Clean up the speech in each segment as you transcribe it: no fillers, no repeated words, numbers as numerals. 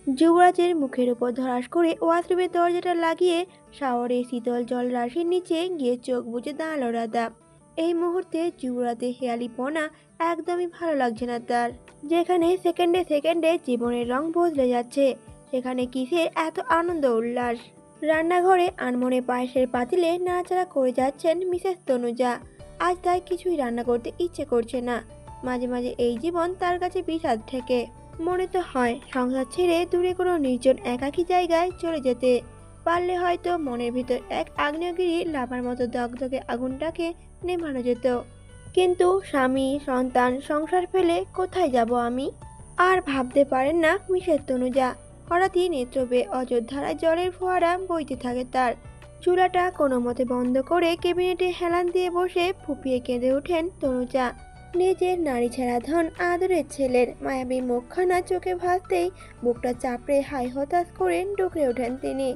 যুবরাজের মুখের উপর ধরাস করে ওয়াশরুমের দরজাটা লাগিয়ে শাওয়ারে শীতল জল রাশির নিচে গিয়ে চোখ বুজে দাঁড়ালো রাধা। এই মুহূর্তে যুবরাজের হেয়ালিপনা একদমই ভালো লাগছে না তার। যেখানে সেকেন্ডে সেকেন্ডে জীবনের রং বদলে যাচ্ছে, সেখানে কিসের এত আনন্দ উল্লাস। রান্নাঘরে আনমনে পায়েসের পাতিলে নাড়াচাড়া করে যাচ্ছেন মিসেস তনুজা। আজ তার কিছুই রান্না করতে ইচ্ছে করছে না। মাঝে মাঝে এই জীবন তার কাছে বিষাদ ঠেকে। মনে তো হয় সংসার ছেড়ে দূরে কোনো নির্জন একাকী জায়গায় চলে যেতে পারলে হয়তো মনের ভিতর এক আগ্নেয়গিরি লাভার মতো দগদগে আগুনটাকে নেভানো যেত। কিন্তু স্বামী সন্তান সংসার ফেলে কোথায় যাব আমি? আর ভাবতে পারেন না মিসেস তনুজা। হঠাৎই নেত্র বেয়ে অযোধ্যায় জলের ফোয়ারা বইতে থাকে তার। চুলাটা কোনো মতে বন্ধ করে ক্যাবিনেটে হেলান দিয়ে বসে ফুপিয়ে কেঁদে ওঠেন তনুজা। নিজের নারী ছেঁড়া ধন আদরের ছেলের মায়াবী মুখখানা চোখে ভাসতেই বুকটা চাপড়ে হাই হতাশ করে ডুকরে ওঠেন তিনি।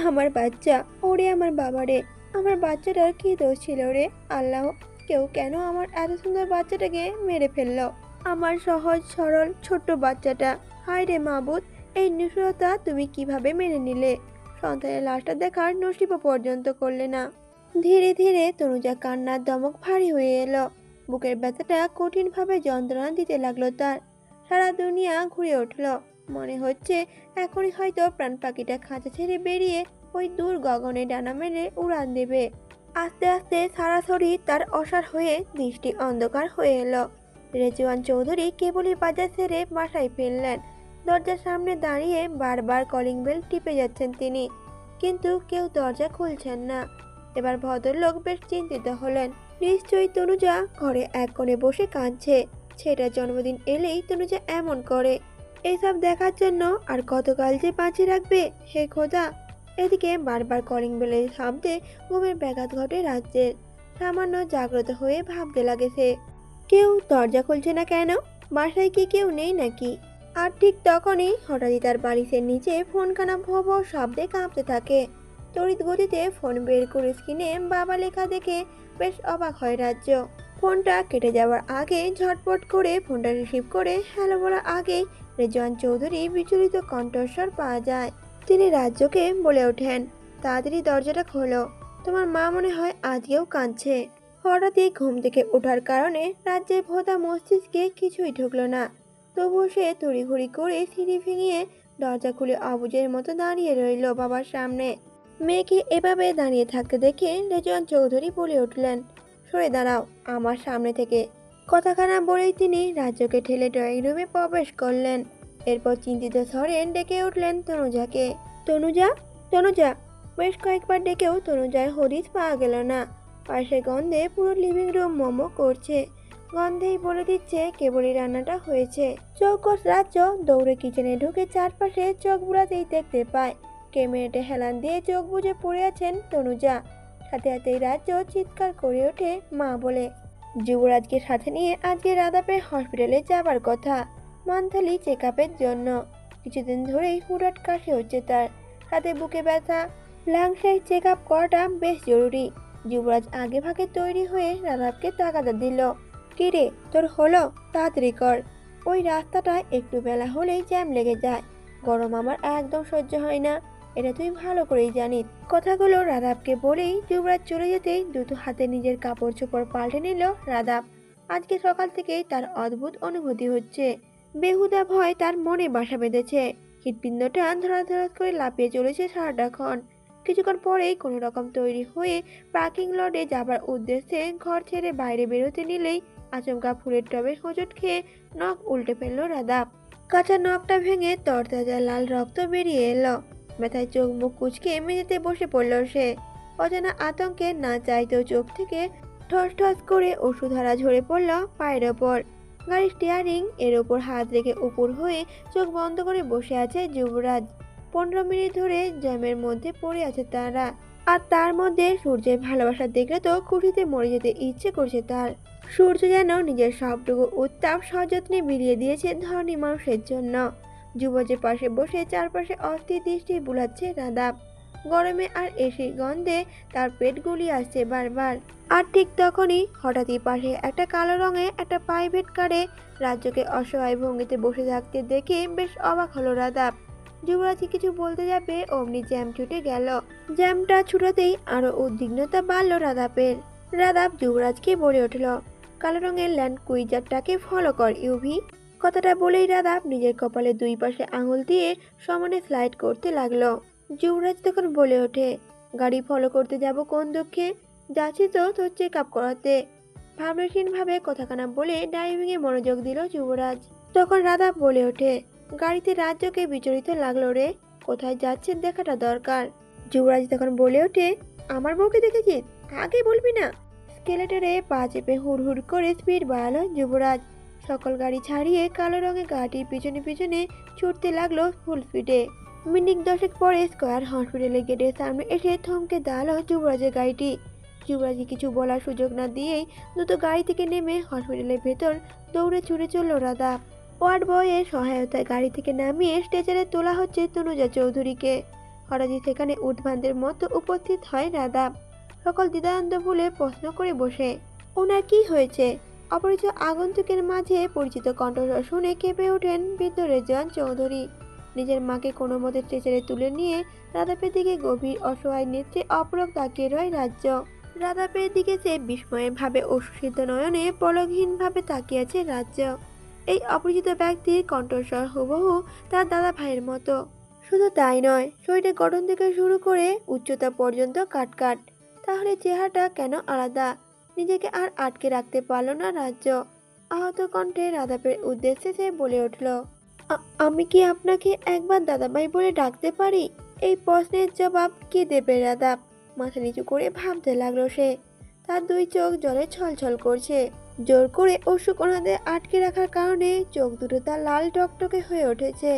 আমার বাচ্চা, ওরে আমার বাবারে, আমার বাচ্চাটার কি দোষ ছিল রে আল্লাহ? কেউ কেন আমার এত সুন্দর বাচ্চাটাকে মেরে ফেললো? আমার সহজ সরল ছোট্ট বাচ্চাটা। হায় রে মাবুদ, এই নিষ্ঠুরতা তুমি কিভাবে মেনে নিলে? সন্তানের লাশটা দেখার নসিবও পর্যন্ত করলে না। ধীরে ধীরে তনুজা কান্নার দমক ভারী হয়ে এলো। বুকের ব্যথাটা কঠিনভাবে যন্ত্রণা দিতে লাগলো তার। সারা দুনিয়া ঘুরে উঠল। মনে হচ্ছে এখনই হয়তো প্রাণ পাখিটা খাঁচা ছেড়ে বেরিয়ে ওই দূর গগনে ডানা মেলে উড়ান দেবে। আস্তে আস্তে সারা শরীর তার অসাড় হয়ে দৃষ্টি অন্ধকার হয়ে এলো। রেজওয়ান চৌধুরী কেবলই বাজার ছেড়ে বাসায় ফিরলেন। দরজার সামনে দাঁড়িয়ে বারবার কলিং বেল টিপে যাচ্ছেন তিনি, কিন্তু কেউ দরজা খুলছেন না। এবার ভদ্রলোক বেশ চিন্তিত হলেন। নিশ্চয়ই তনুজা ঘরে এক কোণে বসে কাঁদছে। ছেলেটার জন্মদিন এলেই তনুজা এমন করে। এসব দেখার জন্য আর কতকাল যে বাঁচিয়ে রাখবে হে খোদা। এদিকে বারবার কলিং বেলের শব্দে ঘুমের ব্যাঘাত ঘটে রাজ্যের। সামান্য জাগ্রত হয়ে ভাবতে লাগে সে, কেউ দরজা খুলছে না কেন? বাসায় কি কেউ নেই নাকি? আর ঠিক তখনই হঠাৎই তার বালিশের নিচে ফোনখানা ভো ভো শব্দে কাঁপতে থাকে। তড়িৎ গতিতে ফোন বের করে স্ক্রিনে বাবা লেখা দেখে বেশ অবাক হয় রাজ্য। ফোনটা কেটে যাওয়ার আগে ঝটপট করে ফোনটা রিসিভ করে হ্যালো বলার আগেই রেজওয়ান চৌধুরী বিচলিত কণ্ঠস্বর পাওয়া যায়। তিনি রাজ্যকে বলে ওঠেন, তাড়াতাড়ি দরজাটা খোলো, তোমার মা মনে হয় আজকেও কাঁদছে। হঠাৎই ঘুম থেকে ওঠার কারণে রাজ্যের ভোঁতা মস্তিষ্কে কিছুই ঢুকলো না। তবুও সে তড়িঘড়ি করে সিঁড়ি ভেঙিয়ে দরজা খুলে অবুঝের মতো দাঁড়িয়ে রইল বাবার সামনে। মেয়েকে এভাবে দাঁড়িয়ে থাকতে দেখে রেজওয়ান চৌধুরী বলে উঠলেন, সরে দাঁড়াও আমার সামনে থেকে। কথাখানা বলেই তিনি রাজ্যকে ঠেলে ড্রয়িং রুমে প্রবেশ করলেন। এরপর চিন্তিত স্বরে ডেকে উঠলেন তনুজাকে। তনুজা, তনুজা। বেশ কয়েকবার ডেকেও তনুজার হদিস পাওয়া গেল না। পাশের গন্ধে পুরো লিভিং রুম মোমো করছে। গন্ধেই বলে দিচ্ছে কেবলই রান্নাটা হয়েছে। চৌকস রাজ্য দৌড়ে কিচেনে ঢুকে চারপাশে চোখ বুলাতেই দেখতে পায় ক্যামেরাতে হেলান দিয়ে চোখ বুজে পড়ে আছেন তনুজা। সাথে সাথেই রাজ্য চিৎকার করে ওঠে মা বলে। যুবরাজকে সাথে নিয়ে আজকে রাধাপের হসপিটালে যাবার কথা, মান্থলি চেক আপের জন্য। কিছুদিন ধরেই হুটহাট কাশি হচ্ছে তার, সাথে বুকে ব্যথা। লাংসের চেক আপ করাটা বেশ জরুরি। যুবরাজ আগে ভাগে তৈরি হয়ে রাধাপকে তাগাদা দিল। কিরে তোর হলো? তাড়াতাড়ি কর। ওই রাস্তাটা একটু বেলা হলেই জ্যাম লেগে যায়। গরম আমার একদম সহ্য হয় না, এটা তুই ভালো করেই জানিস। কথাগুলো রাধাপকে বলেই যুবরাজ চলে যেতেই দ্রুত হাতে নিজের কাপড় চোপড় পাল্টে নিল রাধাপ। আজকে সকাল থেকেই তার অদ্ভুত অনুভূতি হচ্ছে। বেহুদা ভয় তার মনে বাসা বেঁধেছে। হৃৎপিণ্ডটা ধরাধরাত করে লাফিয়ে চলেছে সারাটাক্ষণ। কিছুক্ষণ পরেই কোনো রকম তৈরি হয়ে পার্কিং লটে যাবার উদ্দেশ্যে ঘর ছেড়ে বাইরে বেরোতে নিলেই আচমকা ফুলের টবে হোঁচট খেয়ে নখ উল্টে ফেলল রাধাপ। কাঁচা নখটা ভেঙে তরতাজা লাল রক্ত বেরিয়ে এলো। ব্যথায় চোখ মুখ কুঁচকে মেঝেতে বসে পড়ল সে। অজানা আতঙ্কে না চাইতেও চোখ থেকে ঠস ঠস করে ওষুধহারা ঝরে পড়ল পায়ের ওপর। গাড়ির স্টিয়ারিং এর ওপর হাত রেখে উপর হয়ে চোখ বন্ধ করে বসে আছে যুবরাজ। 15 মিনিট ধরে জ্যামের মধ্যে পড়ে আছে তারা। আর তার মধ্যে সূর্যের ভালোবাসা দেখলে তো খুশিতে মরে যেতে ইচ্ছে করছে তার। সূর্য যেন নিজের সবটুকু উত্তাপ সযত্নে বিলিয়ে দিয়েছে ধনী মানুষের জন্য। যুবরাজের পাশে বসে চারপাশে অস্থির দৃষ্টি বুলাচ্ছে রাধাপ। গরমে আর এসির গন্ধে তার পেট গুলিয়ে আসছে বারবার। আর ঠিক তখনই হঠাৎই পাশে একটা কালো রঙে একটা প্রাইভেট কারে রাজ্যকে অসহায় ভঙ্গিতে বসে থাকতে দেখে বেশ অবাক হলো রাধাপ। যুবরাজ কিছু বলতে যাবে অমনি জ্যাম ছুটে গেল। জ্যামটা ছুটাতেই আরো উদ্বিগ্নতা বাড়ল রাদাপের। রাদাপ যুবরাজকে বলে উঠল, কালো রঙের ল্যান্ড কুইজারটাকে ফলো কর ইউভি। কথাটা বলেই রাদাপ নিজের কপালে দুই পাশে আঙুল দিয়ে সমানে স্লাইড করতে লাগলো। যুবরাজ তখন বলে ওঠে, গাড়ি ফলো করতে যাব কোন দুঃখে, যাচ্ছি তো তোর চেক আপ করাতে। ভাবনাসীন ভাবে কথাখানা বলে ড্রাইভিং এ মনোযোগ দিল যুবরাজ। তখন রাদাপ বলে ওঠে, গাড়িতে রাজ্যকে বিচলিত লাগলো রে, কোথায় যাচ্ছেন দেখাটা দরকার। যুবরাজ তখন বলে ওঠে, আমার বউকে দেখেছিস, আগে বলবি না। স্কেলেটারে পা চেপে হুড় করে স্পিড বাড়ালো যুবরাজ। সকল গাড়ি ছাড়িয়ে কালো রঙের গাড়ির পিছনে পিছনে ছুটতে লাগলো ফুল স্পিডে। মিনিট 10 পরে স্কয়ার হসপিটালের গেটের সামনে এসে থমকে দাঁড়ালো যুবরাজের গাড়িটি। যুবরাজকে কিছু বলার সুযোগ না দিয়েই দ্রুত গাড়ি থেকে নেমে হসপিটালের ভেতর দৌড়ে ছুটে চলল রাদাপ। ওয়ার্ড বয়ের সহায়তায় গাড়ি থেকে নামিয়ে স্ট্রেচারে তোলা হচ্ছে তনুজা চৌধুরীকে। হঠাৎই সেখানে উদ্ভ্রান্তের মতো উপস্থিত হয় রাদাপ। সকল দ্বিধাদ্বন্দ্ব ভুলে প্রশ্ন করে বসে, ওনার কি হয়েছে? অপরিচিত আগন্তুকের মাঝে পরিচিত কণ্ঠস্বর শুনে কেঁপে ওঠেন বৃদ্ধ রেজওয়ান চৌধুরী। নিজের মাকে কোনো মতে স্ট্রেচারে তুলে নিয়ে রাদাপের দিকে গভীর অসহায় নেত্রে অপলক তাকিয়ে রয় রাজ্য। রাদাপের দিকে সে বিস্ময়ের ভাবে অশ্রুসিদ্ধ নয়নে পলকহীন ভাবে তাকিয়ে আছে রাজ্য। এই অপরিচিত ব্যক্তির কণ্ঠস্বর হুবহু তার দাদা ভাইয়ের মতো। শুধু তাই নয়, শরীরের গঠন থেকে শুরু করে উচ্চতা পর্যন্ত কাটকাট। তাহলে চেহারাটা কেন আলাদা? নিজেকে আর আটকে রাখতে পারল না রাজ্য। আহত কণ্ঠে রাদাপের উদ্দেশ্যে সে বলে উঠল, আমি কি আপনাকে একবার দাদাভাই বলে ডাকতে পারি? এই প্রশ্নের জবাব কি দেবে রাদাপ? মাথা নিচু করে ভাবতে লাগলো সে। তার দুই চোখ জলে ছলছল করছে। জোর করে অশ্রুকণাদের আটকে রাখার কারণে চোখ দুটো তার লাল টকটকে হয়ে উঠেছে।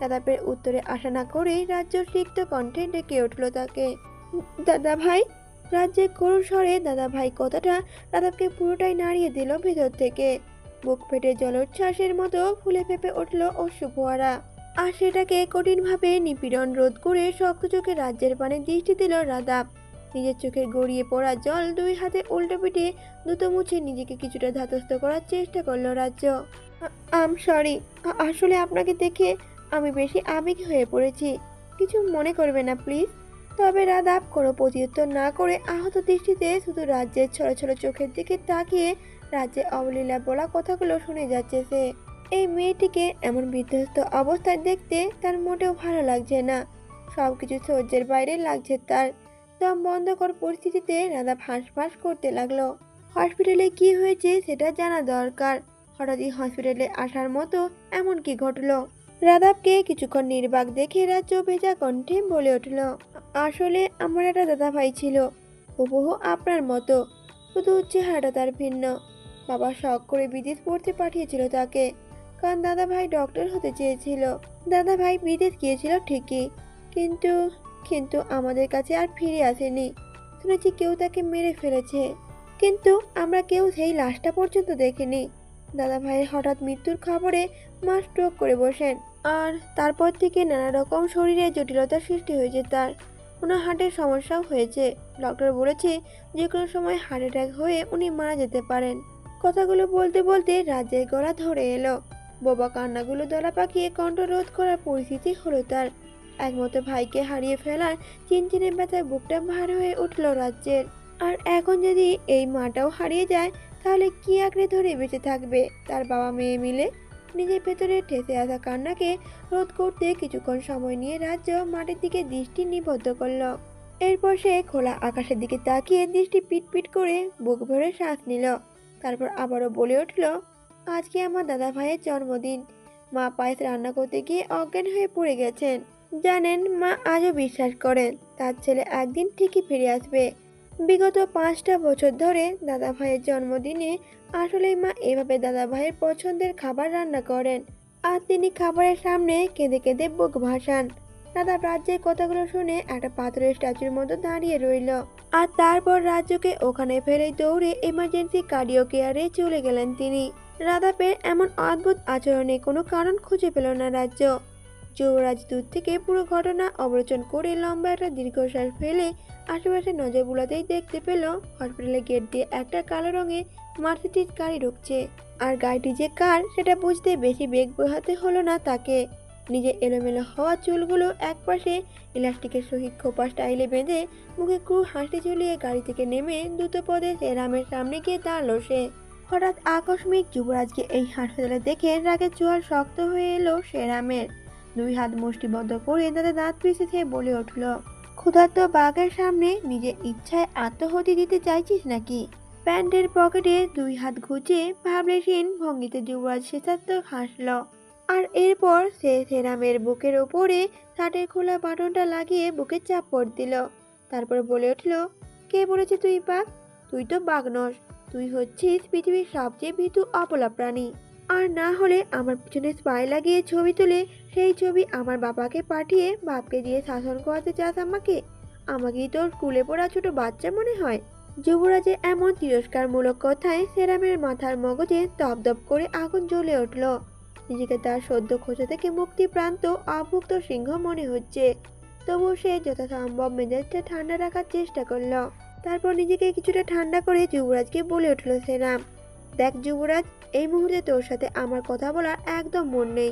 রাদাপের উত্তরে আশা না করেই রাজ্য সিক্ত কণ্ঠে ডেকে উঠল তাকে, দাদা ভাই। রাজ্যের করুণ স্বরে দাদা ভাই কথাটা রাদাপকে পুরোটাই নাড়িয়ে দিল ভেতর থেকে। বুক ফেটে জলোচ্ছ্বাসের মতো ফুলে ফেপে উঠল অশ্রু ফোয়ারা। আর সেটাকে কঠিনভাবে নিপীড়ন রোধ করে শক্ত চোখে রাজ্যের পানে দৃষ্টি দিল রাদাপ। নিজের চোখে গড়িয়ে পড়া জল দুই হাতে উল্টো পিঠে দ্রুত মুছে নিজেকে কিছুটা ধাতস্থ করার চেষ্টা করলো রাজ্য। আম সরি, আসলে আপনাকে দেখে আমি বেশি আবেগী হয়ে পড়েছি, কিছু মনে করবে না প্লিজ। তবে রাদাপ কোনো প্রত্যুত্তর না করে আহত দৃষ্টিতে শুধু রাজ্যের ছোট ছোট চোখের দিকে তাকিয়ে রাজ্যের অবলীলা বলা কথাগুলো শুনে যাচ্ছে সে। এই মেয়েটিকে এমন বিধ্বস্ত অবস্থায় দেখতে তার মোটেও ভালো লাগছে না। সবকিছু সহ্যের বাইরে লাগছে তার। দম বন্ধ কর পরিস্থিতিতে রাদাপ হাঁসফাঁস করতে লাগলো। হসপিটালে কি হয়েছে সেটা জানা দরকার। হঠাৎই হসপিটালে আসার মতো এমন কি ঘটলো? রাদাপকে কিছুক্ষণ নির্বাক দেখে রাজ্য ভেজা কণ্ঠে বলে উঠল, আসলে আমার একটা দাদা ভাই ছিল, হুবহু আপনার মতো, শুধু চেহারাটা তার ভিন্ন। বাবা শখ করে বিদেশ পড়তে পাঠিয়েছিল তাকে, কারণ দাদা ভাই ডক্টর হতে চেয়েছিল। দাদা ভাই বিদেশ গিয়েছিল ঠিকই, কিন্তু কিন্তু আমাদের কাছে আর ফিরে আসেনি। শুনেছি কেউ তাকে মেরে ফেলেছে, কিন্তু আমরা কেউ সেই লাশটা পর্যন্ত দেখিনি। দাদা ভাইয়ের হঠাৎ মৃত্যুর খবরে মা স্ট্রোক করে বসেন, আর তারপর থেকে নানা রকম শরীরে জটিলতার সৃষ্টি হয়েছে তার। ওনার হার্টের সমস্যাও হয়েছে। ডক্টর বলেছে যে কোনো সময় হার্ট অ্যাটাক হয়ে উনি মারা যেতে পারেন। কথাগুলো বলতে বলতে রাজ্যের গলা ধরে এলো। বোবা কান্নাগুলো দলা পাকিয়ে কণ্ঠ রোধ করার পরিস্থিতি হলো তার। একমতো ভাইকে হারিয়ে ফেলার চিনচিনে ব্যথায় বুকটা ভার হয়ে উঠল রাজ্যের। আর এখন যদি এই মাটাও হারিয়ে যায়, তাহলে কি আঁকড়ে ধরে বেঁচে থাকবে তার বাবা মেয়ে মিলে? নিজের ভেতরে ঠেসে আসা কান্নাকে রোধ করতে কিছুক্ষণ সময় নিয়ে রাজ্য মাটির দিকে দৃষ্টি নিবদ্ধ করলো। এরপর সে খোলা আকাশের দিকে তাকিয়ে দৃষ্টি পিটপিট করে বুক ভরে শ্বাস নিল। তারপর আবারও বলে উঠল, আজকে আমার দাদা ভাইয়ের জন্মদিন। মা পায়েস রান্না করতে গিয়ে অজ্ঞান হয়ে পড়ে গেছেন। জানেন, মা আজও বিশ্বাস করেন তার ছেলে একদিন ঠিকই ফিরে আসবে। বিগত 5টা বছর ধরে দাদা ভাইয়ের জন্মদিনে আসলেই মা এভাবে দাদা ভাইয়ের পছন্দের খাবার রান্না করেন, আর তিনি খাবারের সামনে কেঁদে কেঁদে বুক ভাসান। দাদা রাজ্যের কথাগুলো শুনে একটা পাথরের স্ট্যাচুর মতো দাঁড়িয়ে রইল। আর তারপর রাজ্যকে ওখানে ফেলে দৌড়ে এমার্জেন্সি কার্ডিও কেয়ারে চলে গেলেন তিনি। রাদাপের এমন অদ্ভুত আচরণে কোনো কারণ খুঁজে পেল না রাজ্য। যুবরাজ দূর থেকে পুরো ঘটনা অবলোকন করে লম্বা একটা দীর্ঘশ্বাস ফেলে আশেপাশে নজর বুলাতেই দেখতে পেল হসপিটালের গেট দিয়ে একটা কালো রঙের মার্সিডিজ গাড়ি ঢুকছে। আর গাড়িটি যে কার সেটা বুঝতে বেশি বেগ বোঝাতে হলো না তাকে। নিজে এলোমেলো হওয়া চুলগুলো একপাশে ইলাস্টিকের সহিত খোপা স্টাইলে বেঁধে মুখে ক্রু হাসি ঝুলিয়ে গাড়ি থেকে নেমে দ্রুত পদে সেরামের সামনে গিয়ে দাঁড়ালো সে। হঠাৎ আকস্মিক যুবরাজকে এই হাসপাতালে দেখে রাগে জোয়ার শক্ত হয়ে এলো সেরামের। দুই হাত মুষ্টিবদ্ধ করে তাদের দাঁত পিছিয়ে বলে উঠল, ক্ষুধার্ত বাঘের সামনে নিজের ইচ্ছায় আত্মহতি দিতে চাইছিস নাকি? প্যান্টের পকেটে দুই হাত গুজে ভাবলেশীন ভঙ্গিতে যুবরাজ শেষাত্মক হাসল। আর এরপর সে সেরামের বুকের ওপরে শার্টের খোলা বাটনটা লাগিয়ে বুকে চাপড় দিল। তারপর বলে উঠল, কে বলেছে তুই বাঘ? তুই তো বাঘ নস, তুই হচ্ছিস পৃথিবীর সবচেয়ে ভীতু অবলা প্রাণী। আর না হলে আমার পিছনে স্পাই লাগিয়ে ছবি তুলে সেই ছবি আমার বাবাকে পাঠিয়ে বাপকে দিয়ে শাসন করাতে চাস আমাকে? আমাকেই তোর স্কুলে পড়া ছোট বাচ্চা মনে হয়? যুবরাজের এমন তিরস্কারমূলক কথায় সেরামের মাথার মগজে দপদপ করে আগুন জ্বলে উঠল। নিজেকে তার সদ্য খোঁজা থেকে মুক্তিপ্রান্ত অভুক্ত সিংহ মনে হচ্ছে। তবুও সে যথাসম্ভব মেজাজটা ঠান্ডা রাখার চেষ্টা করল। তারপর নিজেকে কিছুটা ঠান্ডা করে যুবরাজকে বলে উঠল সেরাম, দেখ যুবরাজ, এই মুহূর্তে তোর সাথে আমার কথা বলার একদম মন নেই।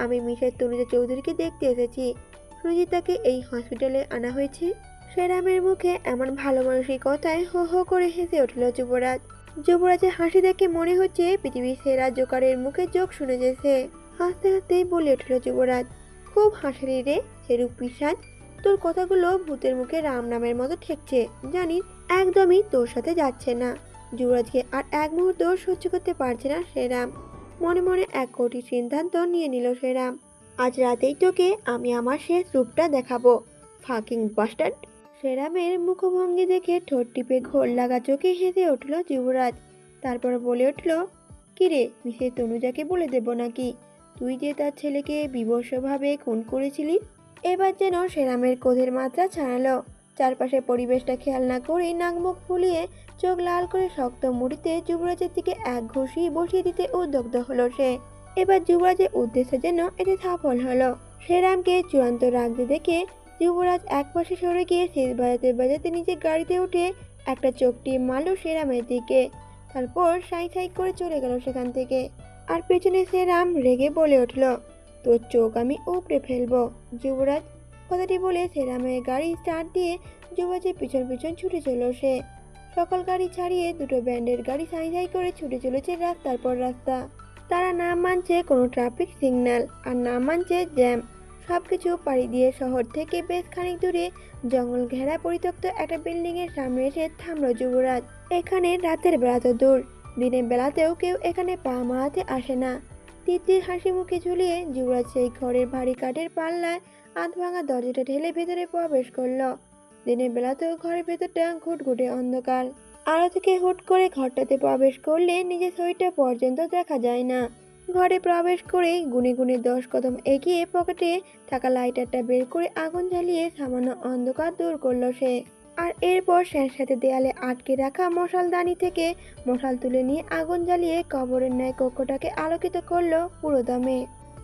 আমি মিসেস তনুজা চৌধুরীকে দেখতে এসেছি। শুনেছি তাকে এই হসপিটালে আনা হয়েছে। সেরামের মুখে এমন ভালো মানুষের কথায় হো হো করে হেসে উঠল যুবরাজ। যুবরাজের হাসি দেখে মনে হচ্ছে পৃথিবীর সেরা জোকারের মুখে যোগ শুনে যেছে। হাসতে হাসতেই বলে উঠল যুবরাজ, খুব হাসিলি রে সেরূপ পিসাজ। তোর কথাগুলো ভূতের মুখে রাম নামের মতো ঠেকছে, জানিস একদমই তোর সাথে যাচ্ছে না। যুবরাজকে আর এক মুহূর্ত সহ্য করতে পারছে না সেরাম। মনে মনে এক কঠিন সিদ্ধান্ত নিয়ে নিল সেরাম, আজ রাতেই তোকে আমি আমার শেষ রূপটা দেখাবো, ফাকিং বাস্টার্ড। সেরামের মুখভঙ্গি দেখে ঠোঁট টিপে ঘোর লাগা চোখে হেসে উঠল যুবরাজ। তারপর বলে উঠল, কিরে, মিসেস তনুজাকে বলে দেব নাকি তুই যে তার ছেলেকে বিবশভাবে খুন করেছিলি? এবার যেন সেরামের ক্রোধের মাত্রা ছাড়ালো। চারপাশে পরিবেশটা খেয়াল না করেই নাক মুখ ফুলিয়ে চোখ লাল করে শক্ত মুড়িতে যুবরাজের দিকে এক ঘুষি বসিয়ে দিতে উদ্যগ্ধ হলো সে। এবার যুবরাজের উদ্দেশ্য যেন এতে সফল হলো। সেরামকে চূড়ান্ত রাগতে দেখে যুবরাজ একপাশে সরে গিয়ে শেষ বাজাতে বাজাতে নিজের গাড়িতে উঠে একটা চোখটি মারল সেরামের দিকে। তারপর সাই সাই করে চলে গেল সেখান থেকে। আর পেছনে সেরাম রেগে বলে উঠল, তোর চোখ আমি উপড়ে ফেলবো। যুবরাজ কথাটি বলে সেরামের গাড়ি স্টার্ট দিয়ে যুবরাজের পিছন পিছন ছুটে চলল সে। সকল গাড়ি ছাড়িয়ে দুটো ব্যান্ডের গাড়ি সাই সাই করে ছুটে চলেছে রাস্তার পর রাস্তা। তারা না মানছে কোনো ট্রাফিক সিগন্যাল, আর না মানছে জ্যাম। সবকিছু পাড়ি দিয়ে শহর থেকে বেশ খানিক দূরে জঙ্গল ঘেরা পরিত্যক্ত একটা বিল্ডিং এর সামনে এসে থামল যুবরাজ। এখানে রাতের বেলা তো দূর, দিনের বেলাতেও কেউ এখানে পা মারাতে আসে না। তিতির হাসি মুখে ঝুলিয়ে যুবরাজ সেই ঘরের ভারী কাঠের পাল্লায় আধ ভাঙা দরজাটা ঠেলে ভেতরে প্রবেশ করলো। দিনের বেলাতেও ঘরের ভেতরটা ঘুটঘুটে অন্ধকার। আলো থেকে হুট করে ঘরটাতে প্রবেশ করলে নিজের শরীরটা পর্যন্ত দেখা যায় না। ঘরে প্রবেশ করেই গুনে গুনে 10 কদম এগিয়ে পকেটে থাকা লাইটারটা বের করে আগুন জ্বালিয়ে সামান্য অন্ধকার দূর করলো সে। আর এরপর স্যাঁতস্যাঁতে দেয়ালে আটকে রাখা মশালদানি থেকে মশাল তুলে নিয়ে আগুন জ্বালিয়ে কবরের ন্যায় কক্ষটাকে আলোকিত করলো পুরোদমে।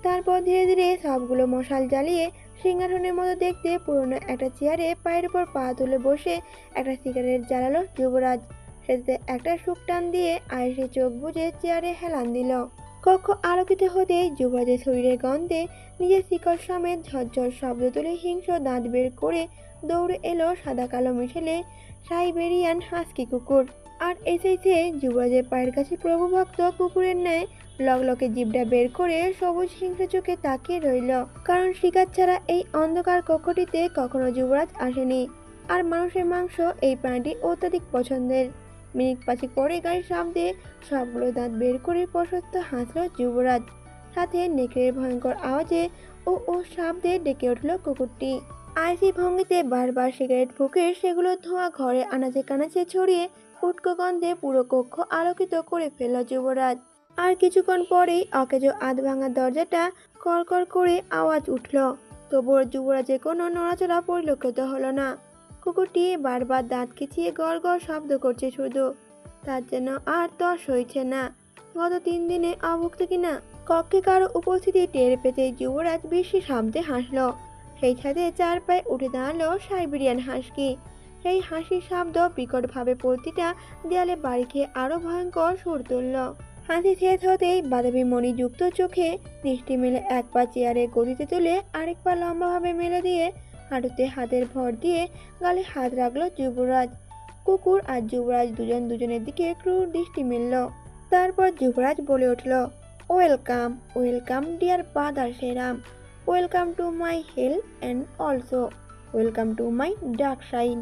তারপর ধীরে ধীরে সবগুলো মশাল জ্বালিয়ে সিংহাসনের মতো দেখতে পুরনো একটা চেয়ারে পায়ের উপর পা তুলে বসে একটা সিগারেট জ্বালালো যুবরাজ। সেটাতে একটা সুখ টান দিয়ে আয়েসে চোখ বুজে চেয়ারে হেলান দিল। কক্ষ আলোকিত হতেই যুবরাজের শরীরের গন্ধে নিজের শিকল সমেত ঝরঝর শব্দ তুলে হিংস্র দাঁত বের করে দৌড়ে এলো সাদা কালো মিশেলে সাইবেরিয়ান হাস্কি কুকুর। আর এসেছে যুবরাজের পায়ের কাছে প্রভুভক্ত কুকুরের ন্যায় লগলকে জিভটা বের করে সবুজ হিংস্র চোখে তাকিয়ে রইল। কারণ শিকার ছাড়া এই অন্ধকার কক্ষটিতে কখনো যুবরাজ আসেনি। আর মানুষের মাংস এই প্রাণীটি অত্যাধিক পছন্দের। মিনিট 5 পরে গাড়ির শব্দে সবগুলো দাঁত বের করে প্রশস্ত হাসল যুবরাজ। সাথে নেকড়ের ভয়ঙ্কর আওয়াজে ও শব্দে ডেকে উঠল কুকুরটি। আইসি ভঙ্গিতে বারবার সিগারেট ফুঁকে সেগুলো ধোঁয়া ঘরে আনাচে কানাচে ছড়িয়ে উটকো গন্ধে পুরো কক্ষ আলোকিত করে ফেলল যুবরাজ। আর কিছুক্ষণ পরেই অকেজো আধ ভাঙা দরজাটা কড়কড় করে আওয়াজ উঠল। তবুও যুবরাজের কোনো নড়াচড়া পরিলক্ষিত হলো না। কুকুরটি বারবার দাঁত খিচিয়ে গড় গড় শব্দ করছে শুধু। তার যেন আর তর সইছে না। গত 3 দিনে অভুক্ত কিনা। কক্ষে কারো উপস্থিতি টের পেতে যুবরাজ বেশি শব্দে হাসল। সেই সাথে 4 পায়ে উঠে দাঁড়ালো সাইবেরিয়ান হাস্কি। সেই হাসির শব্দ বিকটভাবে প্রতিটা দেয়ালে বাড়ি খেয়ে আরো ভয়ঙ্কর সুর তুলল। হাসি শেষ হতেই বাদামি মণিযুক্ত চোখে দৃষ্টি মেলে এক পা চেয়ারে গদিতে তুলে আরেক পা লম্বাভাবে মেলে দিয়ে হাঁটুতে হাতের ভর দিয়ে গালে হাত রাখলো যুবরাজ। কুকুর আর যুবরাজ দুজন দুজনের দিকে ক্রূর দৃষ্টি মেলল। তারপর যুবরাজ বলে উঠল, welcome welcome dear father Shriram, welcome to my hell and also welcome to my dark side.